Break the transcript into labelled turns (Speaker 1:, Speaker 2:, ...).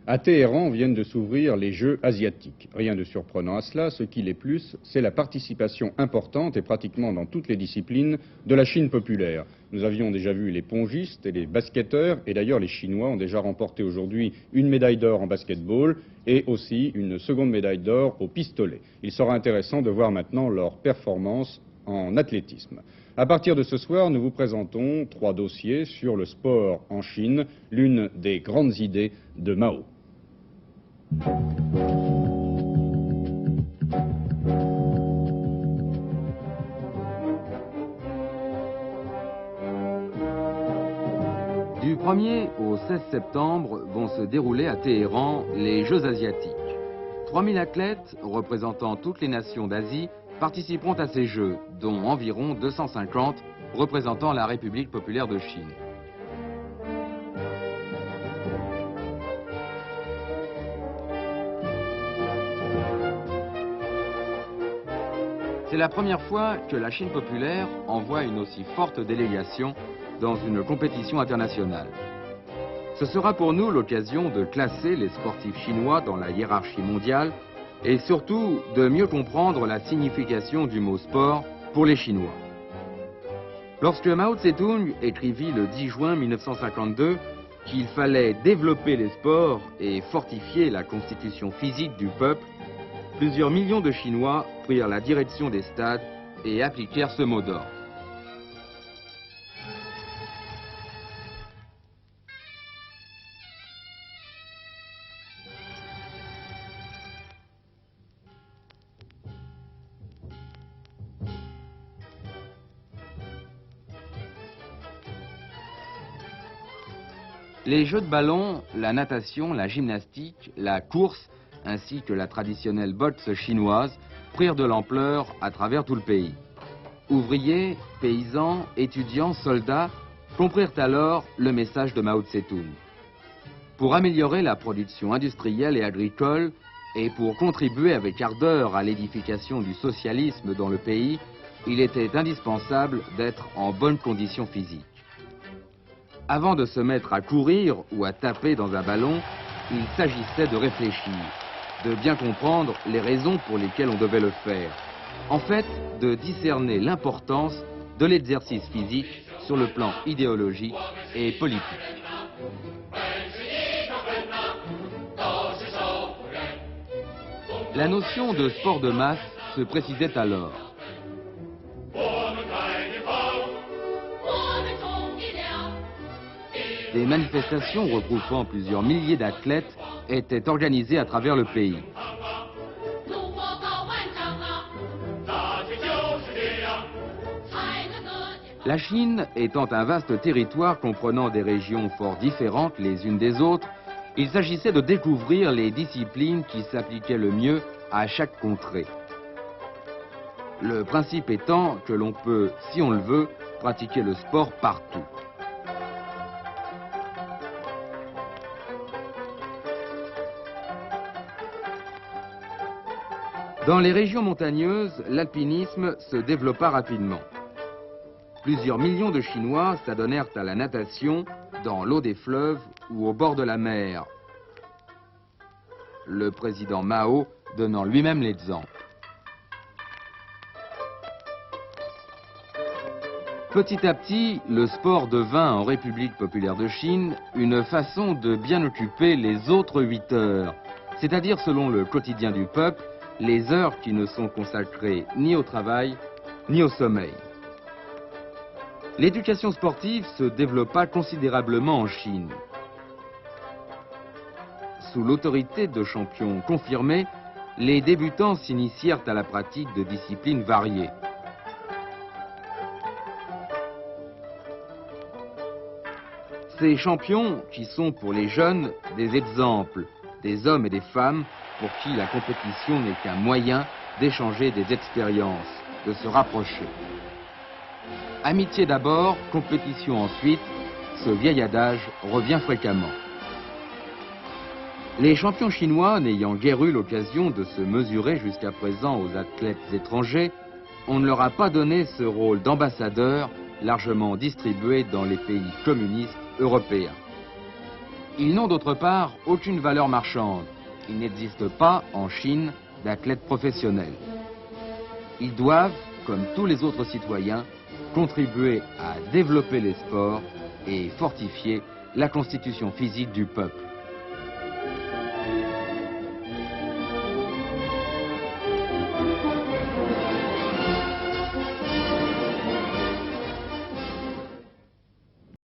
Speaker 1: À Téhéran viennent de s'ouvrir les Jeux asiatiques. Rien de surprenant à cela, ce qui l'est plus, c'est la participation importante et pratiquement dans toutes les disciplines de la Chine populaire. Nous avions déjà vu les pongistes et les basketteurs, et d'ailleurs les Chinois ont déjà remporté aujourd'hui une médaille d'or en basketball et aussi une seconde médaille d'or au pistolet. Il sera intéressant de voir maintenant leur performance en athlétisme. À partir de ce soir, nous vous présentons 3 dossiers sur le sport en Chine, l'une des grandes idées de Mao.
Speaker 2: Du 1er au 16 septembre vont se dérouler à Téhéran les Jeux asiatiques. 3000 athlètes représentant toutes les nations d'Asie participeront à ces Jeux, dont environ 250 représentant la République populaire de Chine. C'est la première fois que la Chine populaire envoie une aussi forte délégation dans une compétition internationale. Ce sera pour nous l'occasion de classer les sportifs chinois dans la hiérarchie mondiale et surtout de mieux comprendre la signification du mot sport pour les Chinois. Lorsque Mao Tse-tung écrivit le 10 juin 1952 qu'il fallait développer les sports et fortifier la constitution physique du peuple, plusieurs millions de Chinois prirent la direction des stades et appliquèrent ce mot d'ordre. Les jeux de ballon, la natation, la gymnastique, la course, ainsi que la traditionnelle boxe chinoise, prirent de l'ampleur à travers tout le pays. Ouvriers, paysans, étudiants, soldats comprirent alors le message de Mao Tse-tung. Pour améliorer la production industrielle et agricole et pour contribuer avec ardeur à l'édification du socialisme dans le pays, il était indispensable d'être en bonne condition physique. Avant de se mettre à courir ou à taper dans un ballon, il s'agissait de réfléchir, de bien comprendre les raisons pour lesquelles on devait le faire. En fait, de discerner l'importance de l'exercice physique sur le plan idéologique et politique. La notion de sport de masse se précisait alors. Des manifestations regroupant plusieurs milliers d'athlètes étaient organisées à travers le pays. La Chine étant un vaste territoire comprenant des régions fort différentes les unes des autres, il s'agissait de découvrir les disciplines qui s'appliquaient le mieux à chaque contrée. Le principe étant que l'on peut, si on le veut, pratiquer le sport partout. Dans les régions montagneuses, l'alpinisme se développa rapidement. Plusieurs millions de Chinois s'adonnèrent à la natation dans l'eau des fleuves ou au bord de la mer. Le président Mao donnant lui-même l'exemple. Petit à petit, le sport devint en République populaire de Chine une façon de bien occuper les autres 8 heures, c'est-à-dire selon le quotidien du peuple, les heures qui ne sont consacrées ni au travail, ni au sommeil. L'éducation sportive se développa considérablement en Chine. Sous l'autorité de champions confirmés, les débutants s'initièrent à la pratique de disciplines variées. Ces champions, qui sont pour les jeunes des exemples, des hommes et des femmes pour qui la compétition n'est qu'un moyen d'échanger des expériences, de se rapprocher. Amitié d'abord, compétition ensuite, ce vieil adage revient fréquemment. Les champions chinois, n'ayant guère eu l'occasion de se mesurer jusqu'à présent aux athlètes étrangers, on ne leur a pas donné ce rôle d'ambassadeur largement distribués dans les pays communistes européens. Ils n'ont d'autre part aucune valeur marchande. Il n'existe pas en Chine d'athlètes professionnels. Ils doivent, comme tous les autres citoyens, contribuer à développer les sports et fortifier la constitution physique du peuple.